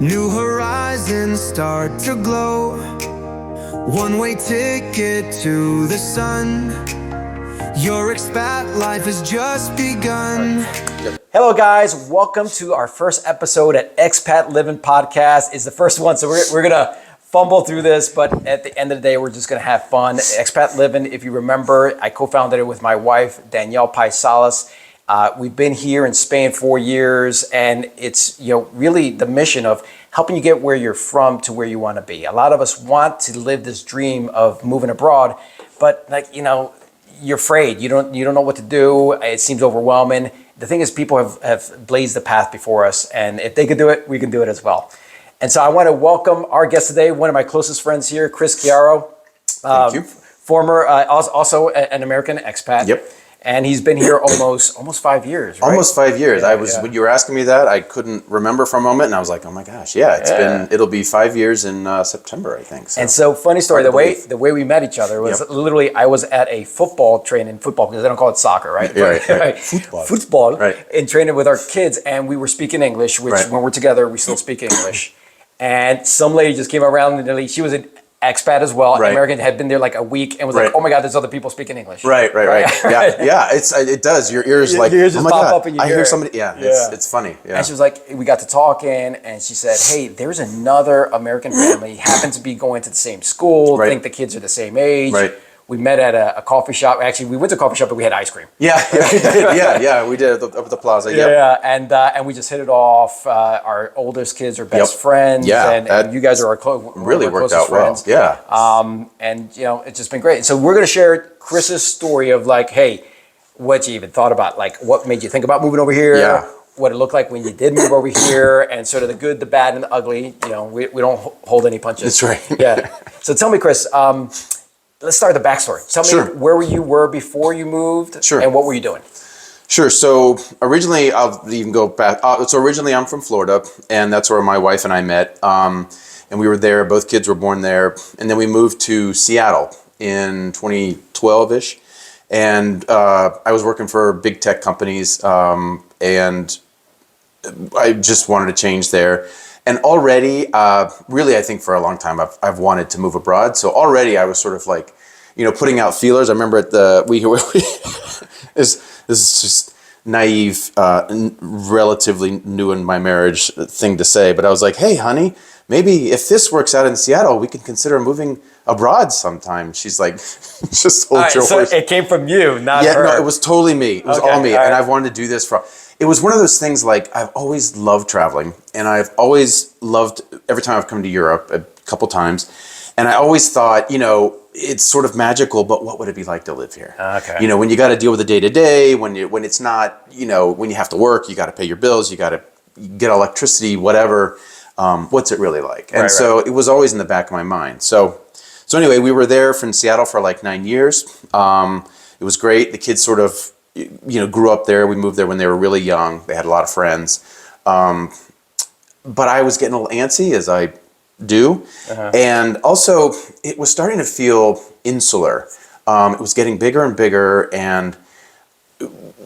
New horizons start to glow. One-way ticket to the sun. Your expat life has just begun. Hello guys, welcome to our first episode at Expat Livin podcast. It's the first one, so we're gonna fumble through this, but at the end of the day, we're just gonna have fun. Expat Livin, if you remember, I co-founded it with my wife, Danielle Paisalas. We've been here in Spain 4 years, and it's really the mission of helping you get where you're from to where you want to be. A lot of us want to live this dream of moving abroad, but you're afraid. You don't know what to do. It seems overwhelming. The thing is, people have blazed the path before us, and if they could do it, we can do it as well. And so I want to welcome our guest today, one of my closest friends here, Chris Chiaro. Thank you. Former, also an American expat. Yep. And he's been here almost 5 years, right? Almost 5 years. Yeah, When you were asking me that, I couldn't remember for a moment, and I was like, oh my gosh, it'll be 5 years in September, I think. And so, funny story, the way we met each other was literally, I was at a football because they don't call it soccer, right? Right. Football. Right. And training with our kids, and we were speaking English, which when we're together, we still speak English. And some lady just came around, and she was an expat as well. Right. American, had been there like a week and was like, oh my God, there's other people speaking English. Right. Yeah, it does. Your ears Your ears just pop up and you I hear hear it. somebody. It's funny. Yeah. And she was like, we got to talking, and she said, hey, there's another American family, happens to be going to the same school, think the kids are the same age. Right. We met at a coffee shop. Actually, we went to a coffee shop, but we had ice cream. Yeah, we did. We did up at the plaza. And we just hit it off. Our oldest kids are best friends. And you guys are our really worked out friends. well. And it's just been great. So we're going to share Chris's story of like, hey, what you even thought about, like what made you think about moving over here? Yeah. What it looked like when you did move over here, and sort of the good, the bad, and the ugly. We don't hold any punches. That's right. Yeah. So tell me, Chris. Let's start the backstory. Tell me where you were before you moved, and what were you doing? Sure. So originally, I'll even go back. So originally, I'm from Florida, and that's where my wife and I met. And we were there. Both kids were born there, and then we moved to Seattle in 2012-ish. And I was working for big tech companies, and I just wanted to change there. And already, really, I think for a long time, I've wanted to move abroad. So already, I was sort of like, putting out feelers. I remember at this is just naive, relatively new in my marriage thing to say, but I was like, hey, honey, maybe if this works out in Seattle, we can consider moving abroad sometime. She's like, just hold your horse. So it came from you, not her. No, it was totally me. It was all me. And I've wanted to do this for. It was one of those things, like, I've always loved traveling, and I've always loved, every time I've come to Europe, a couple times, and I always thought, it's sort of magical, but what would it be like to live here? Okay. When you got to deal with the day-to-day, when it's not, when you have to work, you got to pay your bills, you got to get electricity, whatever, what's it really like? And so it was always in the back of my mind. So anyway, we were there from Seattle for like 9 years. It was great. The kids sort of, grew up there. We moved there when they were really young. They had a lot of friends. But I was getting a little antsy, as I do. And also, it was starting to feel insular. It was getting bigger and bigger. And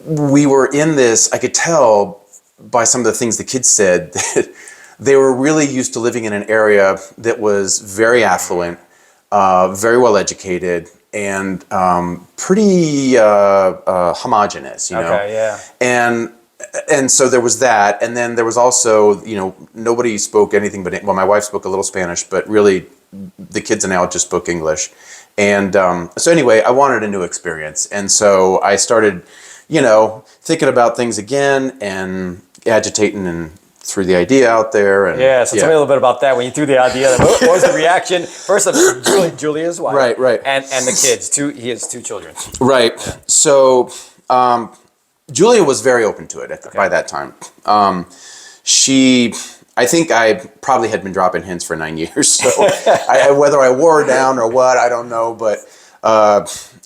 we were in this, I could tell by some of the things the kids said, that they were really used to living in an area that was very affluent, very well educated, and pretty homogenous, And so there was that, and then there was also, nobody spoke anything but, my wife spoke a little Spanish, but really the kids and I all just spoke English. And so anyway, I wanted a new experience, and so I started, thinking about things again and agitating and threw the idea out there. And so tell me a little bit about that. When you threw the idea, what was the reaction? First of Julia's wife. Right. And the kids. He has 2 children. Right. Yeah. So Julia was very open to it by that time. I think I probably had been dropping hints for 9 years. So whether I wore her down or what, I don't know. But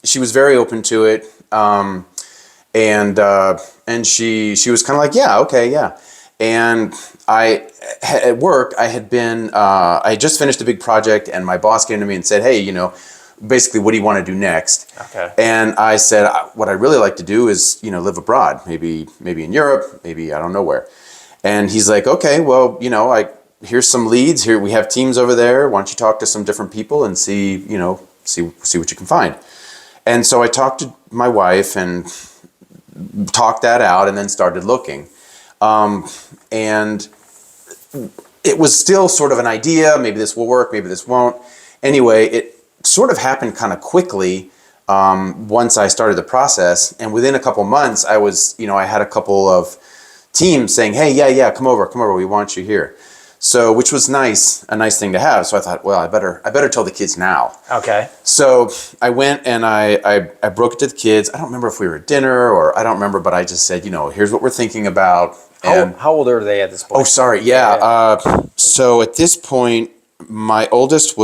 she was very open to it. And she was kind of like, yeah. And at work, I had just finished a big project, and my boss came to me and said, hey, basically, what do you want to do next? Okay. And I said, what I'd really like to do is, live abroad, maybe in Europe, maybe I don't know where. And he's like, okay, well, here's some leads. Here we have teams over there. Why don't you talk to some different people and see what you can find. And so I talked to my wife and talked that out, and then started looking. And it was still sort of an idea. Maybe this will work. Maybe this won't. Anyway, it sort of happened kind of quickly once I started the process. And within a couple months, I had a couple of teams saying, hey, yeah, come over. We want you here. So, which was a nice thing to have. So I thought, well, I better tell the kids now. Okay. So I went and I broke it to the kids. I don't remember if we were at dinner or I don't remember, but I just said, here's what we're thinking about. How old are they at this point? Oh, sorry. Yeah. So at this point, my oldest he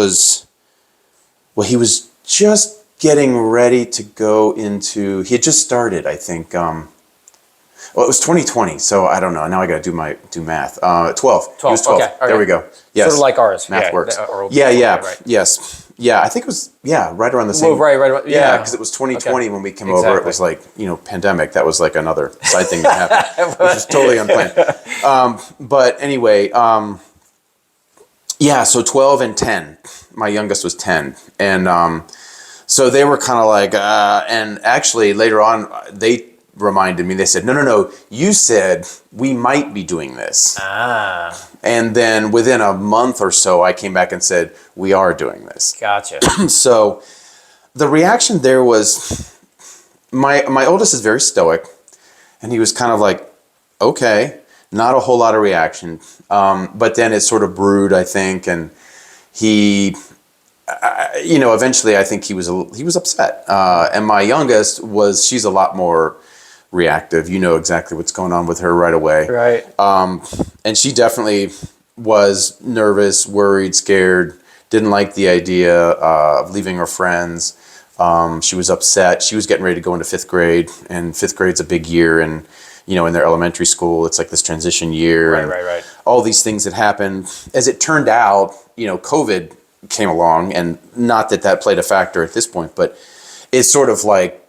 was just getting ready to go into, he had just started, I think. Well, it was 2020, so I don't know. Now I got to do math. 12. He was 12. Okay. There we go. Yes. Sort of like ours. Math works. Yeah. Right. Yes. Yeah, I think it was, right around the same. Well, right. Yeah, because it was 2020 when we came over. It was like, pandemic. That was like another side thing that happened, which was totally unplanned. But anyway, so 12 and 10. My youngest was 10. And so they were kind of like, and actually later on, they reminded me, they said, no, you said we might be doing this. And then within a month or so, I came back and said, we are doing this. Gotcha. So the reaction there was, my oldest is very stoic, and he was kind of like, okay, not a whole lot of reaction. But then it sort of brewed, I think, and he, eventually I think he was upset. And my youngest she's a lot more reactive. You know exactly what's going on with her right away. Right. And she definitely was nervous, worried, scared, didn't like the idea of leaving her friends. She was upset. She was getting ready to go into fifth grade, and fifth grade's a big year, and in their elementary school, it's like this transition year. Right. All these things that happened. As it turned out, COVID came along, and not that played a factor at this point, but it sort of like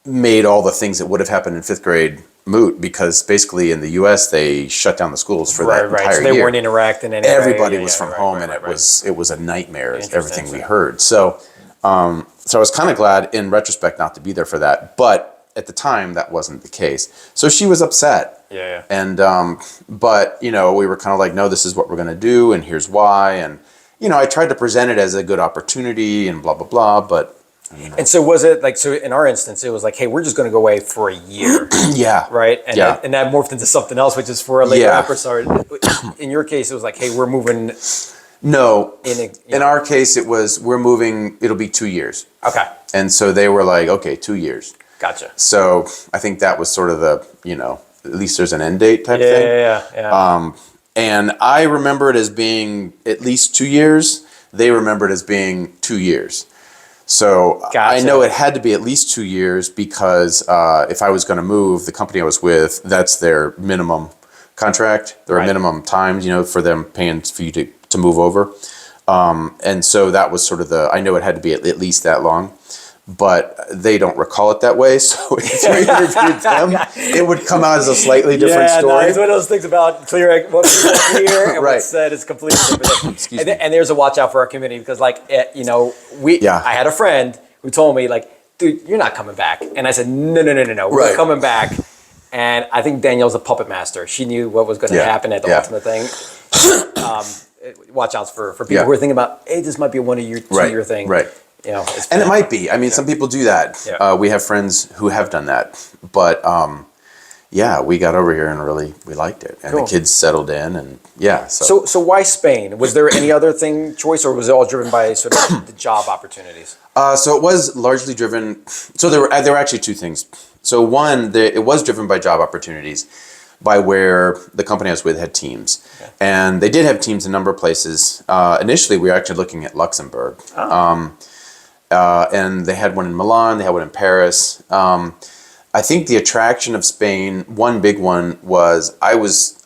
made all the things that would have happened in fifth grade moot, because basically in the U.S. they shut down the schools for that entire so they year. Weren't interacting anyway. Everybody was from home, and it was a nightmare. Everything we heard. So I was kind of glad in retrospect not to be there for that, but at the time that wasn't the case. So she was upset. Yeah. And but we were kind of like, no, this is what we're going to do, and here's why. And I tried to present it as a good opportunity and blah blah blah, but. And so was it like, so in our instance, it was like, hey, we're just going to go away for a year. Yeah. Right? And that morphed into something else, which is for a later episode. In your case, it was like, hey, we're moving. No. In our case, we're moving, it'll be 2 years. Okay. And so they were like, okay, 2 years. Gotcha. So I think that was sort of the, at least there's an end date type thing. Yeah. And I remember it as being at least 2 years. They remember it as being 2 years. So Gotcha. I know it had to be at least 2 years, because if I was going to move, the company I was with, that's their minimum contract. There are minimum times, for them paying for you to move over. And so that was sort of I know it had to be at least that long. But they don't recall it that way, so if we interviewed them, it would come out as a slightly different story. Yeah, it's one of those things about clear and what's clear and what's said is completely different. Excuse me. And there's a watch out for our community, because I had a friend who told me, like, dude, you're not coming back. And I said, no, we're coming back. And I think Danielle's a puppet master. She knew what was going to happen at the ultimate thing. Watch out for people who are thinking about, hey, this might be a 1 year, 2 year thing. Right. And it might be. I mean, some people do that. Yeah. We have friends who have done that. But we got over here and we liked it. And the kids settled in, and So why Spain? Was there any other choice, or was it all driven by sort of the job opportunities? So it was largely driven. So there were actually two things. So one, it was driven by job opportunities, by where the company I was with had teams. Okay. And they did have teams in a number of places. Initially, we were actually looking at Luxembourg. Oh. And they had one in Milan, they had one in Paris. I think the attraction of Spain, one big one, was I was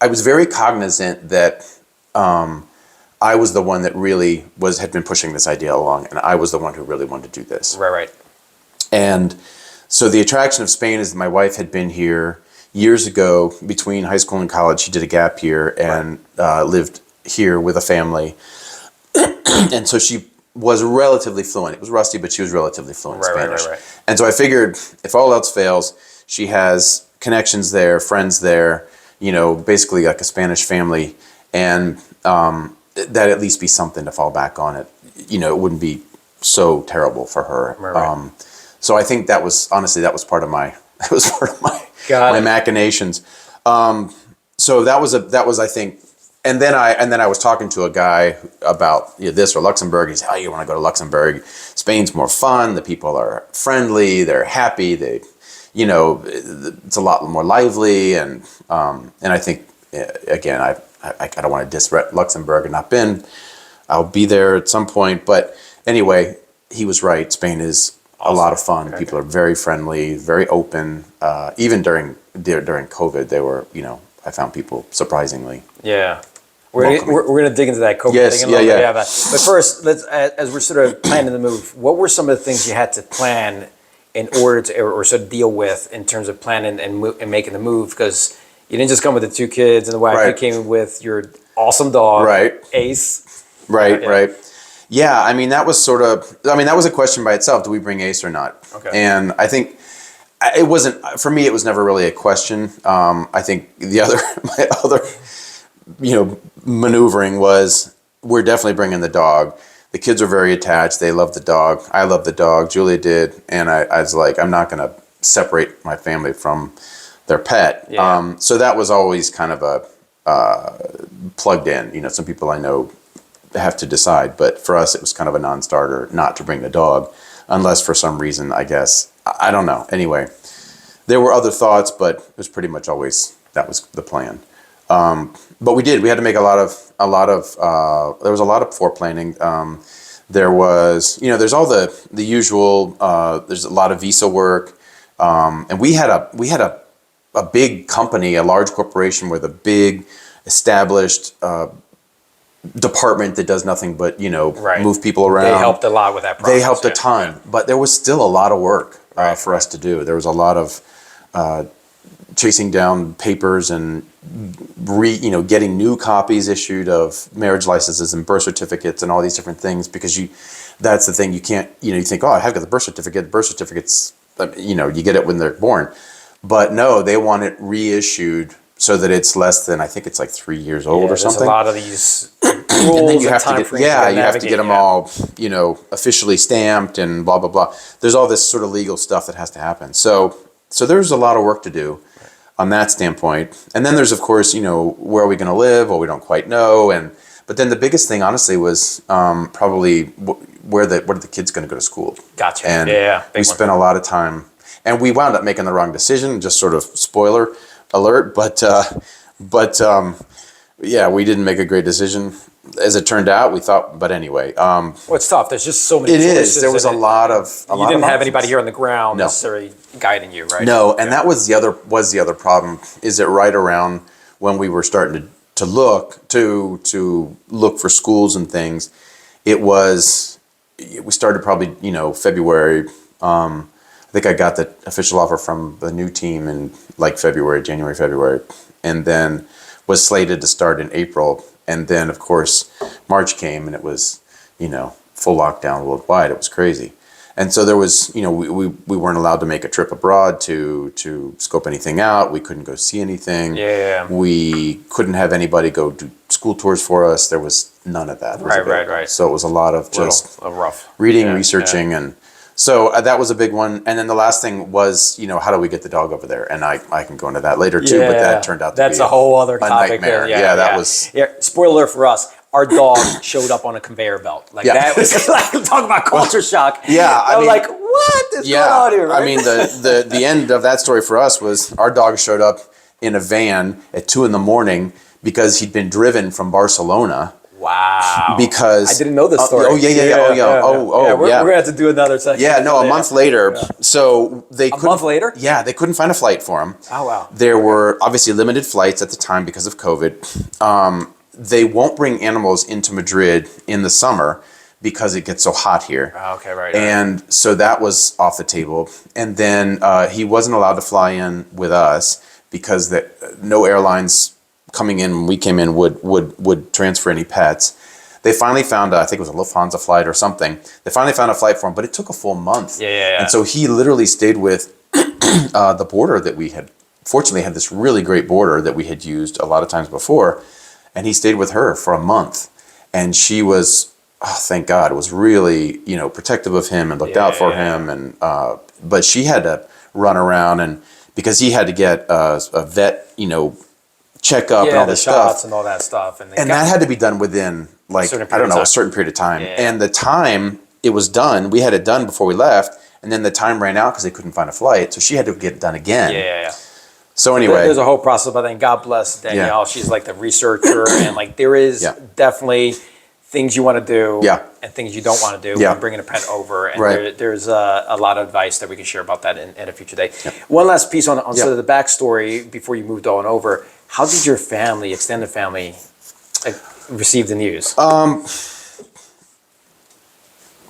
very cognizant that I was the one that really had been pushing this idea along, and I was the one who really wanted to do this. Right. And so the attraction of Spain is that my wife had been here. years ago, between high school and college, she did a gap year and lived here with a family. And so she was relatively fluent. It was rusty, but she was relatively fluent in Spanish. Right. And so I figured if all else fails, she has connections there, friends there, basically like a Spanish family. And that at least be something to fall back on. It wouldn't be so terrible for her. Right. So I think that was part of my my machinations. So that was I think, and then I was talking to a guy about this or Luxembourg. He said, "Oh, you want to go to Luxembourg? Spain's more fun. The people are friendly. They're happy. It's a lot more lively." And I think again, I don't want to diss Luxembourg. I've not been. I'll be there at some point. But anyway, he was right. Spain is a lot of fun. Okay. People are very friendly, very open. Even during COVID, they were, I found people surprisingly. Yeah. We're going to dig into that COVID thing in a little bit. But first, as we're sort of planning the move, what were some of the things you had to plan in order to, or sort of deal with in terms of planning and making the move? Because you didn't just come with the 2 kids and the wife. Right. You came with your awesome dog, right. Ace. Right. Yeah, that was a question by itself. Do we bring Ace or not? Okay. And I think it wasn't, for me, it was never really a question. I think my other, maneuvering was, we're definitely bringing the dog. The kids are very attached. They love the dog. I love the dog. Julia did. And I was like, I'm not going to separate my family from their pet. Yeah. So that was always kind of plugged in. Some people I know have to decide, but for us it was kind of a non-starter not to bring the dog, unless for some reason, I guess, I don't know. Anyway, there were other thoughts, but it was pretty much always that was the plan. But we had to make there was a lot of foreplanning. There was, there's all the usual, there's a lot of visa work. And we had a big company, a large corporation with a big established, department that does nothing but move people around. They helped a lot with that process. They helped a ton, but there was still a lot of work for us to do. There was a lot of chasing down papers and getting new copies issued of marriage licenses and birth certificates and all these different things, because that's the thing, you can't, you think, oh, I have got the birth certificate. Birth certificates, you get it when they're born, but no, they want it reissued so that it's less than, I think it's like 3 years old or something. There's a lot of these rules and then you have to get them all, officially stamped and blah, blah, blah. There's all this sort of legal stuff that has to happen. So there's a lot of work to do on that standpoint. And then there's, of course, where are we going to live? Well, we don't quite know. But then the biggest thing, honestly, was probably where are the kids going to go to school? Gotcha. And we spent a lot of time, and we wound up making the wrong decision, just sort of spoiler alert, but we didn't make a great decision as it turned out. We thought, but anyway. Well, it's tough. There's just so many choices. It is. There was a lot of You didn't have anybody here on the ground necessarily guiding you, right? No, and that was the other problem, is that right around when we were starting to look for schools and things, we started probably, February. I think I got the official offer from the new team in like January, February, and then was slated to start in April. And then, of course, March came and it was, full lockdown worldwide. It was crazy. And so there was, we weren't allowed to make a trip abroad to scope anything out. We couldn't go see anything. Yeah. We couldn't have anybody go do school tours for us. There was none of that. Right. So it was a lot of just rough reading, researching, and so that was a big one. And then the last thing was, how do we get the dog over there? And I can go into that later too, but that turned out to be a whole other topic. Nightmare. That was. Yeah. Spoiler alert for us. Our dog showed up on a conveyor belt. That was talk about culture shock. Yeah. I was like, what is going on here? Right? I mean, the end of that story for us was our dog showed up in a van at 2 a.m. because he'd been driven from Barcelona. Wow. Because I didn't know this story. We're gonna have to do another section. Yeah, no, a month later. Yeah. So they couldn't. A month later? Yeah, they couldn't find a flight for him. Oh wow. There were obviously limited flights at the time because of COVID. They won't bring animals into Madrid in the summer because it gets so hot here. Oh, okay, right. And so that was off the table. And then he wasn't allowed to fly in with us because no airlines coming in when we came in would transfer any pets. They finally found, I think it was a Lufthansa flight or something. They finally found a flight for him, but it took a full month. Yeah. And so he literally stayed with the boarder that we had, fortunately had this really great boarder that we had used a lot of times before. And he stayed with her for a month. And she was, thank God, was really, protective of him and looked out for him. And but she had to run around, and because he had to get a vet, checkup and all this stuff. And all that stuff. And that had to be done within, like, I don't know, a certain period of time. Yeah. And the time it was done, we had it done before we left, and then the time ran out because they couldn't find a flight, so she had to get it done again. Yeah. So anyway. There's a whole process, but then God bless Danielle. Yeah. She's like the researcher, and like there is definitely things you want to do and things you don't want to do when bringing a pet over. And there's a lot of advice that we can share about that in a future day. One last piece on sort of the backstory before you moved on over. How did your family, extended family, receive the news?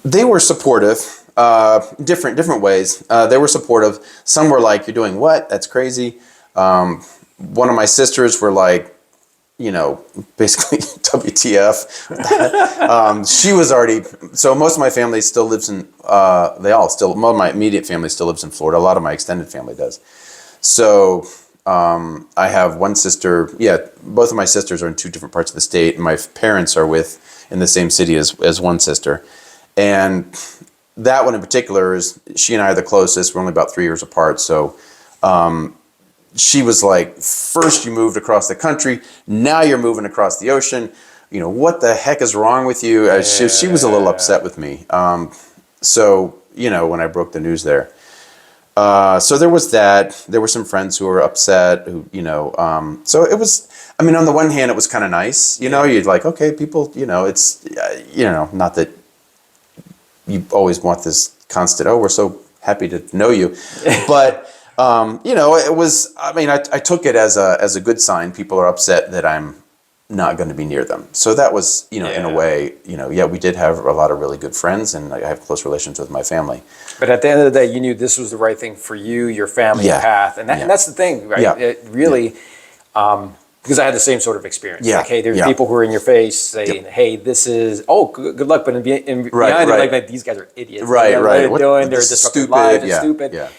They were supportive, different ways. They were supportive. Some were like, "You're doing what? That's crazy." One of my sisters were like, basically WTF. She was already, so most of my family still lives in, most of my immediate family still lives in Florida. A lot of my extended family does. So I have one sister, both of my sisters are in two different parts of the state, and my parents are in the same city as one sister. And that one in particular she and I are the closest. We're only about 3 years apart. So she was like, first you moved across the country, now you're moving across the ocean. What the heck is wrong with you? She was a little upset with me. So, when I broke the news there. So there was that. There were some friends who were upset, so it was, on the one hand, it was kind of nice, you'd like, okay, people, it's, not that you always want this constant, we're so happy to know you. But, it was, I took it as a good sign. People are upset that I'm not going to be near them. So that was, in a way, we did have a lot of really good friends, and I have close relations with my family. But at the end of the day, you knew this was the right thing for you, your family, your path. And that's the thing, right? Yeah. It really, because I had the same sort of experience. Yeah. Like, hey, there's people who are in your face saying, hey, this is, good luck. But behind it, like, these guys are idiots. Right. What they're doing, they're disrupting lives, it's stupid. Yeah.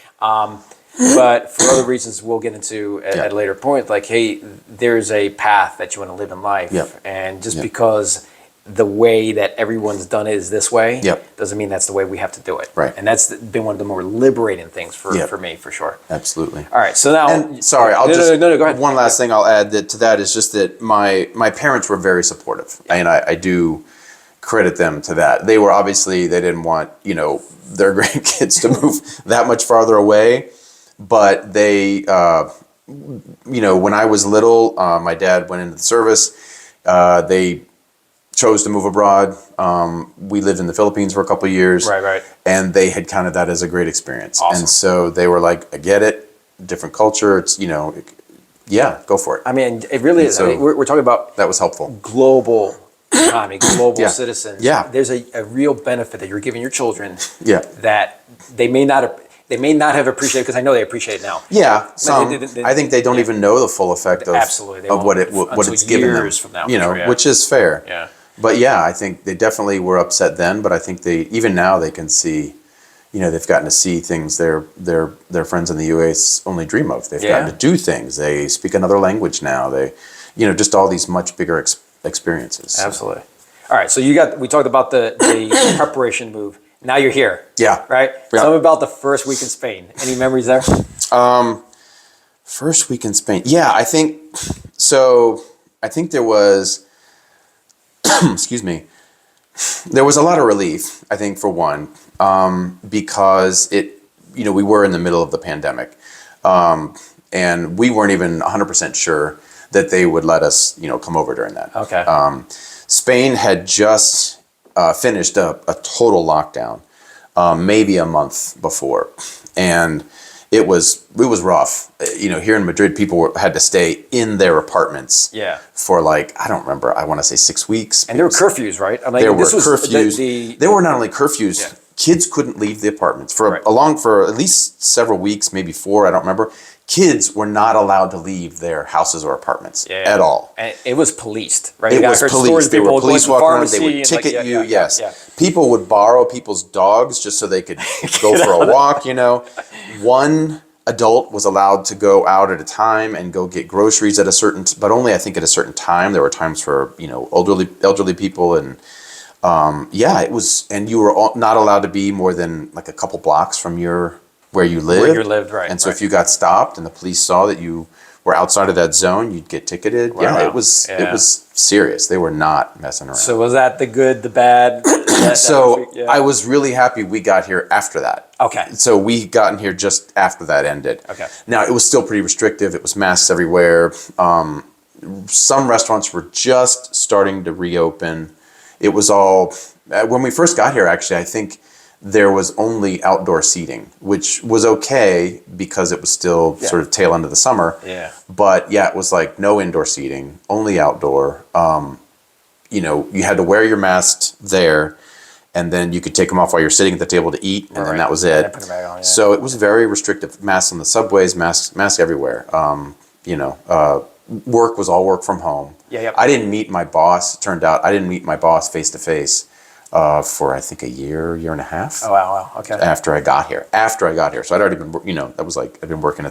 But for other reasons we'll get into at a later point, like, hey, there's a path that you want to live in life. And just because the way that everyone's done it is this way, doesn't mean that's the way we have to do it. Right. And that's been one of the more liberating things for me, for sure. Absolutely. All right, so now... And, sorry, I'll go ahead. One last thing I'll add to that is just that my parents were very supportive. And I do credit them to that. They were obviously, they didn't want, their grandkids to move that much farther away. But they, when I was little, my dad went into the service. They chose to move abroad. We lived in the Philippines for a couple of years. Right. And they had counted that as a great experience. Awesome. And so they were like, I get it, different culture. It's, go for it. It really is. So we're talking about that was helpful. Global economy, global citizens. Yeah. There's a real benefit that you're giving your children that they may not have appreciated, because I know they appreciate it now. Yeah, I think they don't even know the full effect of what it's given them. From now, which is fair. Yeah. But I think they definitely were upset then. But I think even now they can see, they've gotten to see things their friends in the US only dream of. They've gotten to do things. They speak another language now. They, just all these much bigger experiences. Absolutely. All right. So we talked about the preparation move. Now you're here. Yeah. Right? Yeah. Tell me about the first week in Spain. Any memories there? First week in Spain. Yeah, I think so. I think there was, excuse me, there was a lot of relief, I think, for one, because we were in the middle of the pandemic. And we weren't even 100% sure that they would let us, come over during that. Okay. Spain had just finished a total lockdown, maybe a month before, and it was rough. Here in Madrid, people had to stay in their apartments. For I don't remember. I want to say 6 weeks. And there were curfews, right? There were curfews. There were not only curfews kids couldn't leave the apartments for Right. for at least several weeks, maybe 4, I don't remember. Kids were not allowed to leave their houses or apartments at all. And it was policed, right? It I was heard police. stories of There people were police going to the walking around. They pharmacy would and, like, ticket you. yeah, Yes, yeah. people would borrow people's dogs just so they could go for a walk. One adult was allowed to go out at a time and go get groceries at a certain, but only I think at a certain time. There were times for elderly people, and it was, and you were not allowed to be more than like a couple blocks from where you lived. Where you lived, right. And so right. if you got stopped and the police saw that you were outside of that zone, you'd get ticketed. Wow. Yeah, it was serious. They were not messing around. So was that the good, the bad? I was really happy we got here after that. Okay. So we got in here just after that ended. Okay. Now, it was still pretty restrictive. It was masks everywhere. Some restaurants were just starting to reopen. It was all, when we first got here, actually, I think there was only outdoor seating, which was okay because it was still sort of tail end of the summer. Yeah. But it was like no indoor seating, only outdoor. You had to wear your mask there, and then you could take them off while you're sitting at the table to eat, and then that was it. Put them back on, yeah. So it was very restrictive. Masks on the subways, masks everywhere. Work was all work from home. Yeah. I didn't meet my boss. It turned out I didn't meet my boss face to face for I think a year and a half. Oh wow. Okay. After I got here. So I'd already been, that was like I'd been working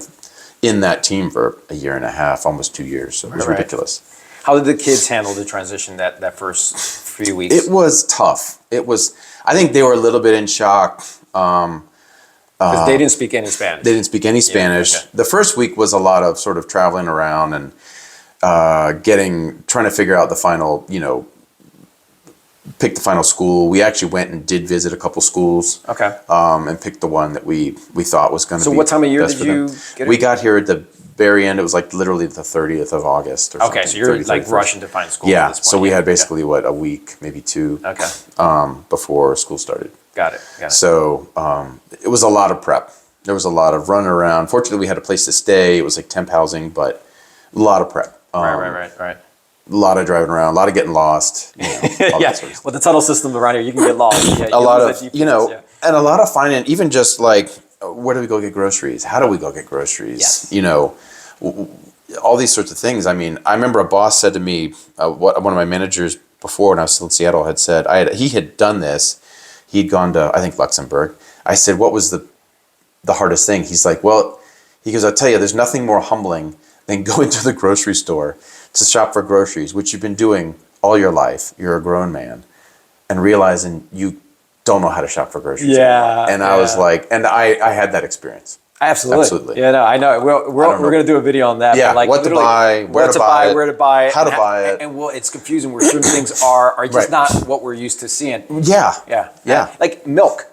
in that team for a year and a half, almost 2 years. So it was ridiculous. How did the kids handle the transition that first few weeks? It was tough. I think they were a little bit in shock. Because they didn't speak any Spanish. They didn't speak any Spanish. Okay. The first week was a lot of sort of traveling around and trying to figure out the final, pick the final school. We actually went and did visit a couple schools. Okay. And picked the one that we thought was going to be. So what time of year best did for you them. get We it? got here at the very end. It was like literally the 30th of August or something. Okay, so you're 30th, like 31st. rushing to find school. At Yeah, this point. so we had basically a week, maybe 2, Okay. before school started. Got it. So it was a lot of prep. There was a lot of running around. Fortunately, we had a place to stay. It was like temp housing, but a lot of prep. Right. A lot of driving around, a lot of getting lost. All that sort of stuff. With the tunnel system around here, you can get lost. Yeah, A lot lose of, that GPS, and a lot of finding, even just like, where do we go get groceries? How do we go get groceries? Yes. All these sorts of things. I mean, I remember a boss said to me, one of my managers before when I was still in Seattle had said, he had done this. He'd gone to, I think, Luxembourg. I said, what was the hardest thing? He's like, he goes, I'll tell you, there's nothing more humbling than going to the grocery store to shop for groceries, which you've been doing all your life. You're a grown man, and realizing you don't know how to shop for groceries. Yeah. And I was like, and I had that experience. Absolutely. Yeah, no, I know. We're going to do a video on that. Yeah, but like what to buy, where to buy it, where to buy it, how to buy it. And it's confusing where certain things are just not what we're used to seeing. Yeah. Like milk.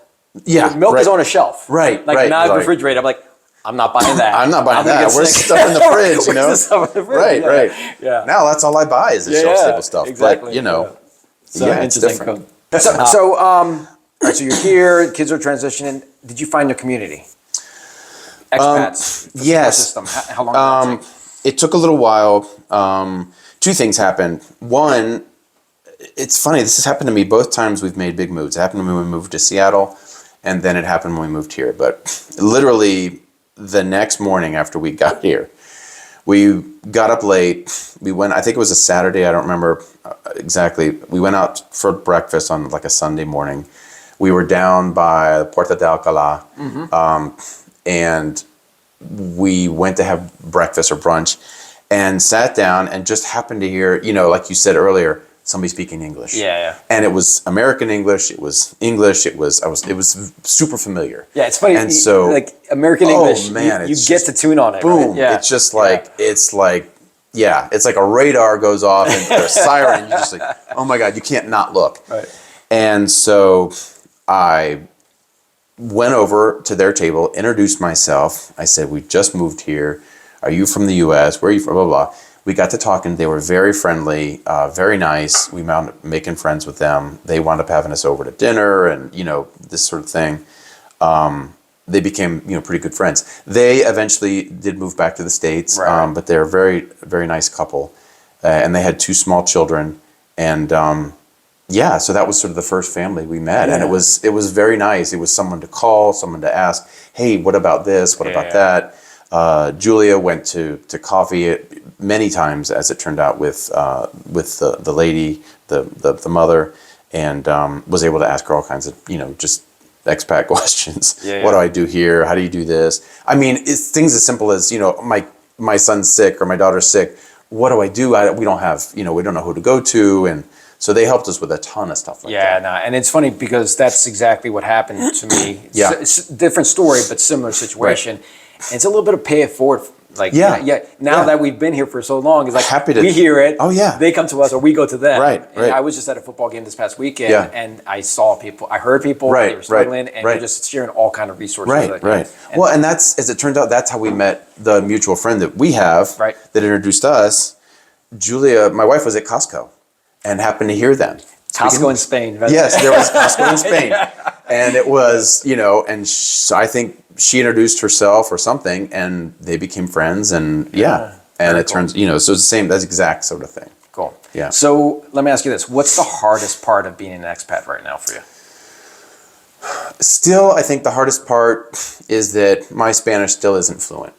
Yeah. Milk is on a shelf. Right. Like now I have a refrigerator. I'm like, I'm not buying that. I'm not buying gonna that. get Where's sick. stuff in the fridge, Where's the stuff in the fridge? Right. Yeah. Now that's all I buy is the shelf-stable stuff. Exactly. But, So it's interesting. different. All right, so you're here, kids are transitioning. Did you find a community? Expats. Yes. System. How long did that take? It took a little while. 2 things happened. One, it's funny, this has happened to me both times we've made big moves. It happened to me when we moved to Seattle, and then it happened when we moved here. But literally the next morning after we got here, we got up late. We went, I think it was a Saturday, I don't remember exactly. We went out for breakfast on like a Sunday morning. We were down by Puerta de Alcalá, and we went to have breakfast or brunch and sat down and just happened to hear, like you said earlier, somebody speaking English. Yeah. And it was American English. It was English. It was super familiar. Yeah, it's funny. And so, like American English, man, you it's get just to tune on it. boom. Right? Yeah. It's just like, it's like a radar goes off and a siren. You're just like, oh my God, you can't not look. Right. And so I went over to their table, introduced myself. I said, we just moved here. Are you from the U.S.? Where are you from? Blah, blah, blah. We got to talking. They were very friendly, very nice. We wound up making friends with them. They wound up having us over to dinner and, this sort of thing. They became, pretty good friends. They eventually did move back to the States, Right. But they're a very, very nice couple. And they had 2 small children. And yeah, so that was sort of the first family we met, and Yeah. it was very nice. It was someone to call, someone to ask, hey, what about this? What about that? Julia went to coffee many times, as it turned out, with the lady, the mother, and was able to ask her all kinds of, just expat questions. Yeah, What do yeah. I do here? How do you do this? I mean, it's things as simple as, my son's sick or my daughter's sick. What do I do? We don't have, we don't know who to go to. And so they helped us with a ton of stuff like Yeah, that. no, and it's funny because that's exactly what happened to me. Yeah. It's different story, but similar situation. And it's a little bit of pay it forward. Like, Yeah. Now Yeah. that we've been here for so long, it's like Happy to- we hear it. Oh, yeah. They come to us or we go to them. Right, And right. I was just at a football game this past weekend, Yeah. and I saw people. I heard people. Right, They were struggling, right, and right. we're just sharing all kind of resources. Right, Like, right. and- Well, and that's, as it turns out, that's how we met the mutual friend that we have Right. that introduced us. Julia, my wife, was at Costco and happened to hear them. Costco in Spain. Right? Yes, there was Costco in Spain. And it was, and I think she introduced herself or something, and they became friends, and and very it turns, so it's the same, that's exact sort of thing. Cool. Yeah. So let me ask you this: what's the hardest part of being an expat right now for you? Still, I think the hardest part is that my Spanish still isn't fluent,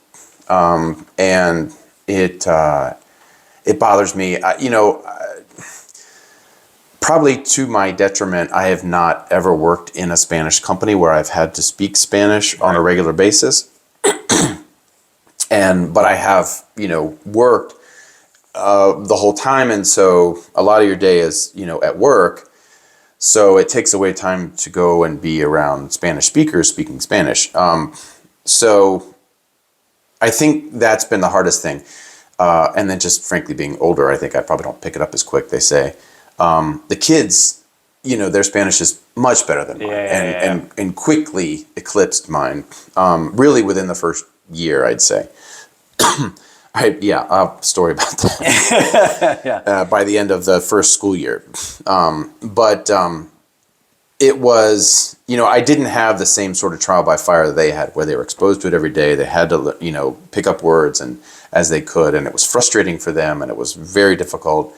and it bothers me. Probably to my detriment, I have not ever worked in a Spanish company where I've had to speak Spanish on a regular basis, but I have worked the whole time, and so a lot of your day is at work. So it takes away time to go and be around Spanish speakers speaking Spanish. So I think that's been the hardest thing. And then just frankly being older, I think I probably don't pick it up as quick, they say. The kids, their Spanish is much better than mine and quickly eclipsed mine, really within the first year, I'd say. Story about that. By the end of the first school year. It was, I didn't have the same sort of trial by fire that they had, where they were exposed to it every day. They had to, pick up words and as they could, and it was frustrating for them, and it was very difficult,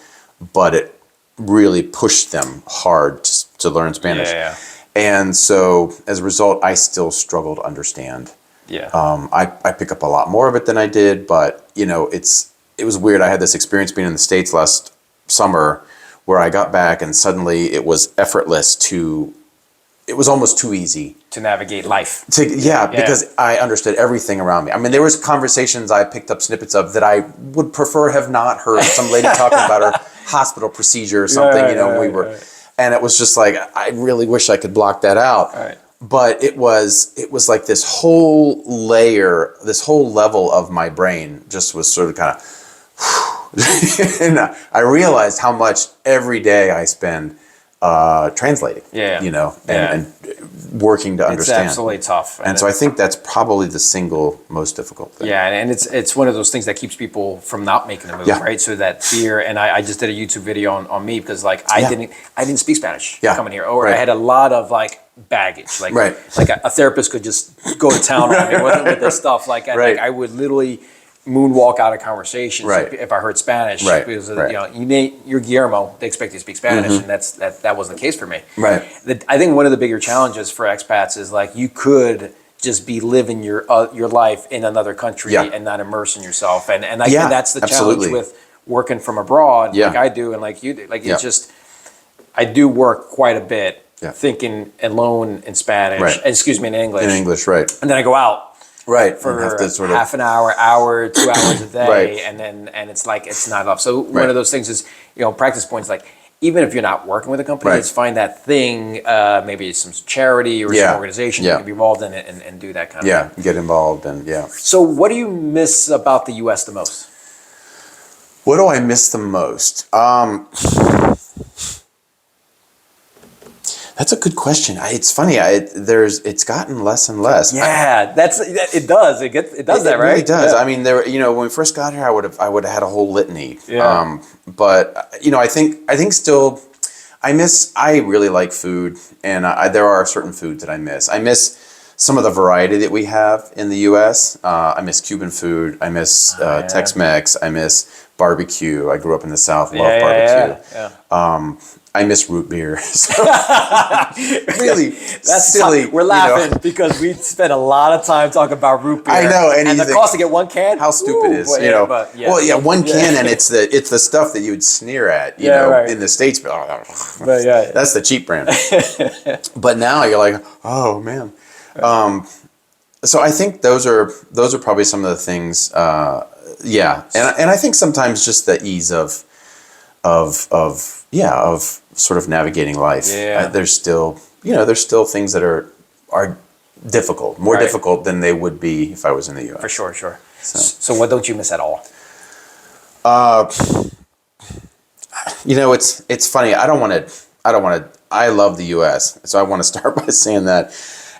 but it really pushed them hard to learn Spanish. Yeah. And so as a result, I still struggle to understand. Yeah. I pick up a lot more of it than I did, but it was weird. I had this experience being in the States last summer where I got back and suddenly it was effortless it was almost too easy to navigate life. because I understood everything around me. I mean, there was conversations I picked up snippets of that I would prefer have not heard. Some lady talking about her hospital procedure or something, when we were, and it was just like, I really wish I could block that out. Right. But it was like this whole layer, this whole level of my brain just was sort of kind of, and I realized how much every day I spend translating, and working to understand. It's absolutely tough. And so I think that's probably the single most difficult thing. Yeah, and it's one of those things that keeps people from not making a move, right? So that fear, and I just did a YouTube video on me because I didn't speak Spanish coming here, or I had a lot of baggage, like a therapist could just go to town on me with this stuff. I would literally moonwalk out of conversations if I heard Spanish, because you're Guillermo, they expect you to speak Spanish, and that wasn't the case for me. I think one of the bigger challenges for expats is you could just be living your life in another country and not immersing yourself, and that's the challenge with working from abroad, like I do and like you do. It's just, I do work quite a bit thinking alone in Spanish, in English. In English, right. And then I go out for have to sort half an hour, 2 hours a day, and it's it's not enough. So one of those things is, practice points, even if you're not working with a company, just find that thing, maybe some charity or some organization you can be involved in it and do that kind of thing. Get involved and So what do you miss about the U.S. the most? What do I miss the most? That's a good question. It's funny. It's gotten less and less. Yeah, it does. It does that, right? It really does. Yeah. I mean, when we first got here, I would have had a whole litany. Yeah. But I think still, I really like food, and there are certain foods that I miss. I miss some of the variety that we have in the U.S. I miss Cuban food. I miss Tex-Mex. I miss barbecue. I grew up in the South. Love barbecue. I miss root beer. So, really, That's silly. We're laughing because we spent a lot of time talking about root beer. I know, and the cost to get one can. How stupid Ooh, is but, you know? But, well, yeah, one can, and it's the stuff that you would sneer at, you know, right. in the States. But yeah, that's the cheap brand. But now you're like, oh man. So I think those are probably some of the things. Yeah, and I think sometimes just the ease of sort of navigating life. Yeah. There's still things that are difficult, more difficult than they would be if I was in the U.S. For sure. So what don't you miss at all? It's funny. I I love the U.S., so I want to start by saying that.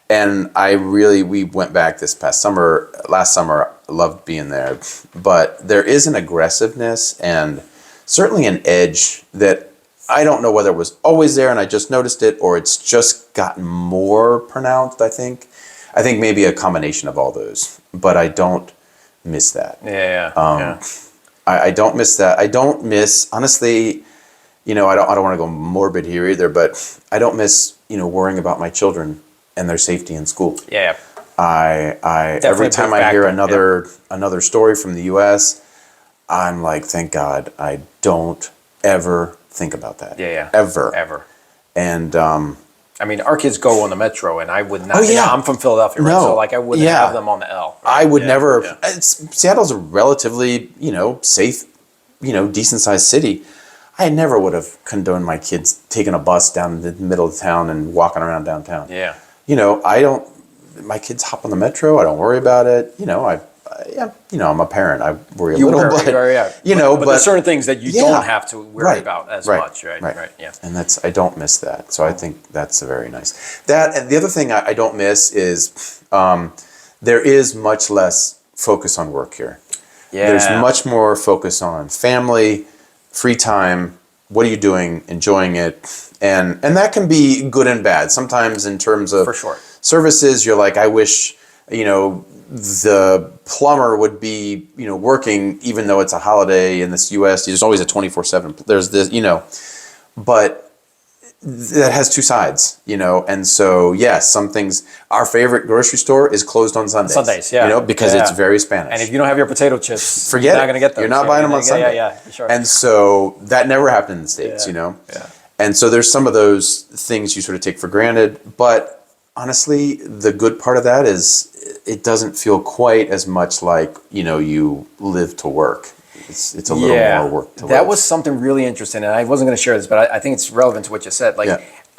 And we went back last summer, loved being there. But there is an aggressiveness and certainly an edge that I don't know whether it was always there and I just noticed it, or it's just gotten more pronounced, I think. I think maybe a combination of all those, but I don't miss that. I don't miss that. I don't miss, honestly, I don't want to go morbid here either, but I don't miss, worrying about my children and their safety in school. Yeah. I every time I hear another story from the US, I'm like, thank God I don't ever think about that. Yeah. Ever. And I mean, our kids go on the metro, and I would not. Oh, yeah. I'm from Philadelphia, right? So I wouldn't have them on the L. Right? I would never. Yeah. Seattle's a relatively, safe, decent sized city. I never would have condoned my kids taking a bus down the middle of town and walking around downtown. Yeah. I don't. My kids hop on the metro. I don't worry about it. I'm a parent. I worry a little, but but there's certain things that you don't have to worry about as much, right? Yeah. And I don't miss that. So I think that's a very nice. That, and the other thing I don't miss is there is much less focus on work here. Yeah. There's much more focus on family, free time. What are you doing? Enjoying it, and that can be good and bad. Sometimes in terms of services, you're like, I wish the plumber would be, working even though it's a holiday in this U.S. There's always a 24/7. There's this, but that has two sides, and so yes, some things. Our favorite grocery store is closed on Sundays. Because it's very Spanish. And if you don't have your potato chips, forget you're not going to get them. You're not buying them on Sunday. Yeah, for sure. And so that never happened in the States, Yeah. And so there's some of those things you sort of take for granted, but honestly, the good part of that is it doesn't feel quite as much like, you live to work. It's a little more work to live. That was something really interesting, and I wasn't going to share this, but I think it's relevant to what you said.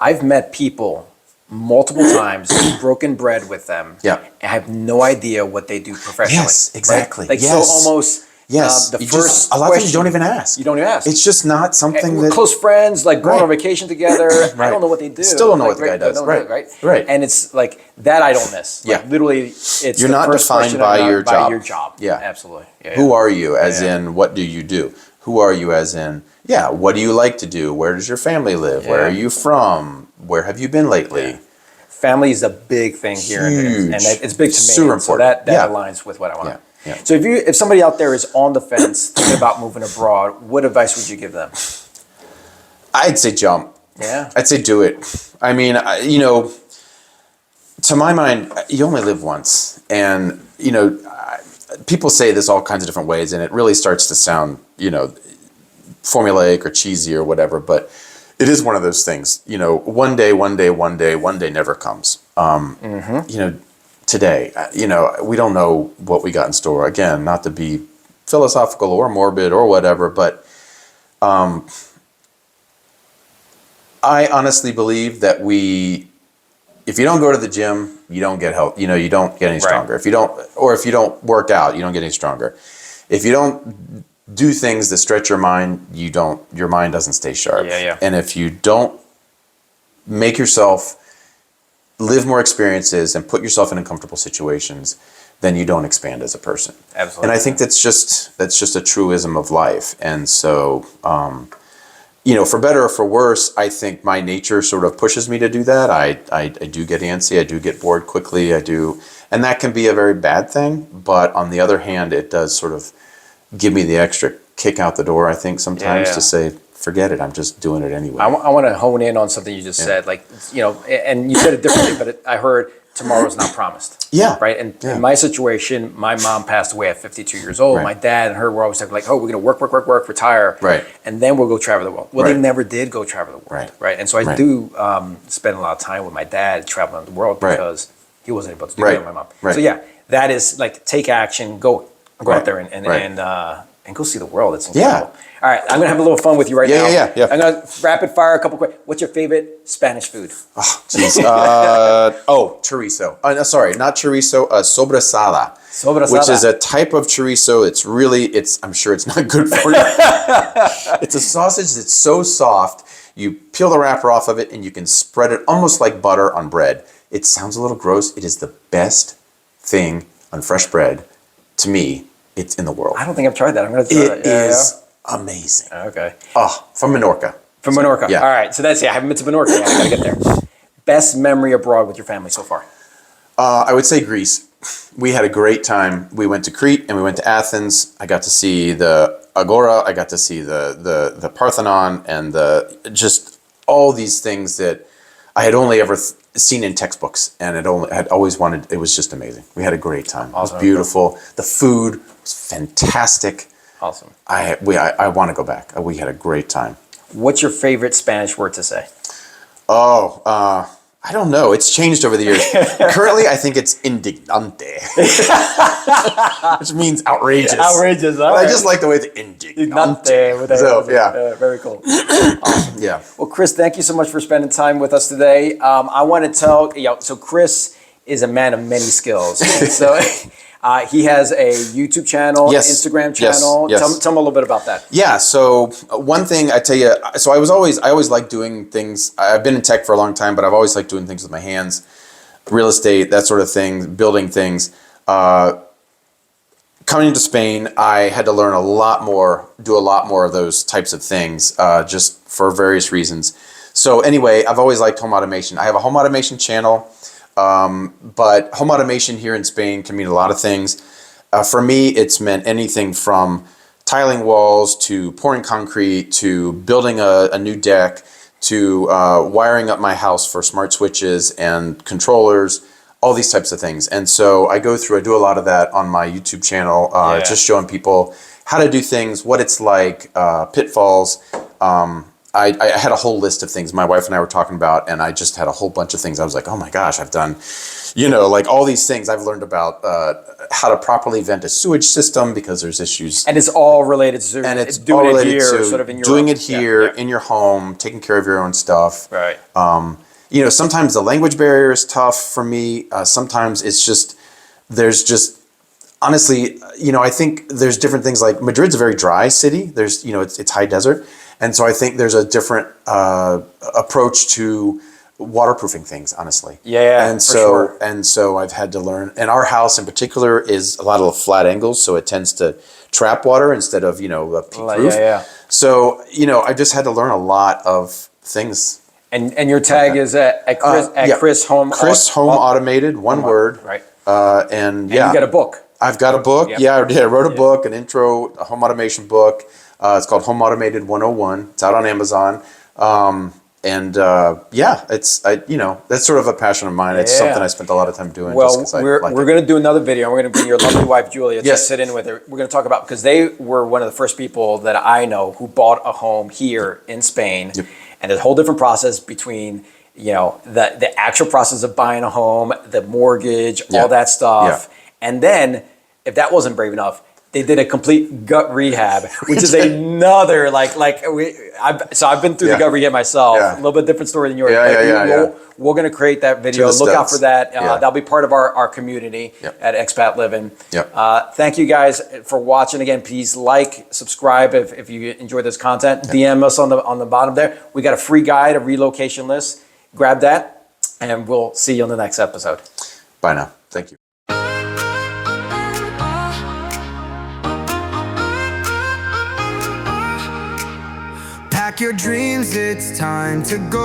I've met people multiple times, broken bread with them, and I have no idea what they do professionally. Yes, exactly. Right? So almost... Yes, the first a lot of things you don't even ask. You don't even ask. It's just not something that... Close friends, going on vacation together. I don't know what they do. Still don't know what the guy does. Right. And it's like, that I don't miss. Literally, it's You're not defined by your job. By your job. Yeah. Absolutely. Yeah, Who are you, as in, what do you do? Who are you, as in, what do you like to do? Where does your family live? Where are you from? Where have you been lately? Yeah. Family is a big thing here. Huge. And it's big to me. Super important. So that aligns with what I want. Yeah. Yeah. So if somebody out there is on the fence thinking about moving abroad, what advice would you give them? I'd say jump. Yeah. I'd say do it. I mean, to my mind, you only live once. And, people say this all kinds of different ways, and it really starts to sound, formulaic or cheesy or whatever, but it is one of those things. One day never comes. Today, we don't know what we got in store. Again, not to be philosophical or morbid or whatever, but I honestly believe that if you don't go to the gym, you don't get health. You don't get any stronger. If you don't work out, you don't get any stronger. If you don't do things that stretch your mind, your mind doesn't stay sharp. Yeah. And if you don't make yourself live more experiences and put yourself in uncomfortable situations, then you don't expand as a person. Absolutely. And I think that's just a truism of life. And so, for better or for worse, I think my nature sort of pushes me to do that. I do get antsy. I do get bored quickly. I do. And that can be a very bad thing. But on the other hand, it does sort of give me the extra kick out the door, I think, sometimes to say, forget it. I'm just doing it anyway. I want to hone in on something you just said. Like, and you said it differently, but I heard tomorrow's not promised. Yeah. Right. And in my situation, my mom passed away at 52 years old. Right. My dad and her were always like, oh, we're going to work, retire. Right. And then we'll go travel the world. Well, they never did go travel the world. Right. Right. And so I do spend a lot of time with my dad traveling the world because he wasn't able to do it with my mom. Right. So yeah, that is like take action, go out there and go see the world. It's incredible. Yeah. All right, I'm gonna have a little fun with you right now. Yeah. I'm gonna rapid fire a couple quick. What's your favorite Spanish food? Oh, jeez. Chorizo. No, sorry, not chorizo. Sobrasada. Sobrasada. Which is a type of chorizo. I'm sure it's not good for you. It's a sausage that's so soft. You peel the wrapper off of it and you can spread it almost like butter on bread. It sounds a little gross. It is the best thing on fresh bread. To me, it's in the world. I don't think I've tried that. I'm gonna try that. It is amazing. Okay. Oh, from Menorca. From Menorca. Yeah. All right. So I haven't been to Menorca yet. I gotta get there. Best memory abroad with your family so far? I would say Greece. We had a great time. We went to Crete and we went to Athens. I got to see the Agora. I got to see the Parthenon and just all these things that I had only ever seen in textbooks, and had always wanted. It was just amazing. We had a great time. Awesome. It was beautiful. The food was fantastic. Awesome. I want to go back. We had a great time. What's your favorite Spanish word to say? Oh, I don't know. It's changed over the years. Currently, I think it's indignante, which means outrageous. Outrageous. All right. I just like the way the indignante. So yeah, very cool. Awesome. Yeah. Well, Chris, thank you so much for spending time with us today. I want to tell so Chris is a man of many skills. So he has a YouTube channel, Instagram channel. Yes. Tell me a little bit about that. Yeah. So one thing I tell you, so I always liked doing things. I've been in tech for a long time, but I've always liked doing things with my hands, real estate, that sort of thing, building things. Coming to Spain, I had to learn do a lot more of those types of things, just for various reasons. So anyway, I've always liked home automation. I have a home automation channel. But home automation here in Spain can mean a lot of things. For me, it's meant anything from tiling walls to pouring concrete to building a new deck to wiring up my house for smart switches and controllers, all these types of things. And so I do a lot of that on my YouTube channel, just showing people how to do things, what it's like, pitfalls. I had a whole list of things my wife and I were talking about, and I just had a whole bunch of things. I was like, oh my gosh, I've done, like all these things I've learned about how to properly vent a sewage system because there's issues. And it's all related to doing it here in your home, taking care of your own stuff. Right. Sometimes the language barrier is tough for me. Sometimes honestly, I think there's different things. Like Madrid's a very dry city. There's, it's high desert. And so I think there's a different approach to waterproofing things, honestly. Yeah, and so I've had to learn. And our house in particular is a lot of flat angles, so it tends to trap water instead of a peak roof. Yeah. So I just had to learn a lot of things. And your tag is at Chris Home. Chris Home Automated, one word. Right. And you got a book. I've got a book. Yep. Yeah, I wrote a book, an intro, a home automation book. It's called Home Automated 101. It's out on Amazon. That's sort of a passion of mine. It's something I spent a lot of time doing. Well, we're going to do another video. We're going to bring your lovely wife, Julia, to sit in with her. We're going to talk about, because they were one of the first people that I know who bought a home here in Spain. Yep. And there's a whole different process between, the actual process of buying a home, the mortgage, all that stuff. Yeah. And then, if that wasn't brave enough, they did a complete gut rehab, which is another so I've been through the gut rehab myself. Yeah. A little bit different story than yours. We're going to create that video. Look out for that. That'll be part of our community at Expat Livin. Yep. Thank you guys for watching. Again, please like, subscribe if you enjoy this content. DM us on the bottom there. We got a free guide, a relocation list. Grab that, and we'll see you on the next episode. Bye now. Thank you. Pack your dreams, it's time to go.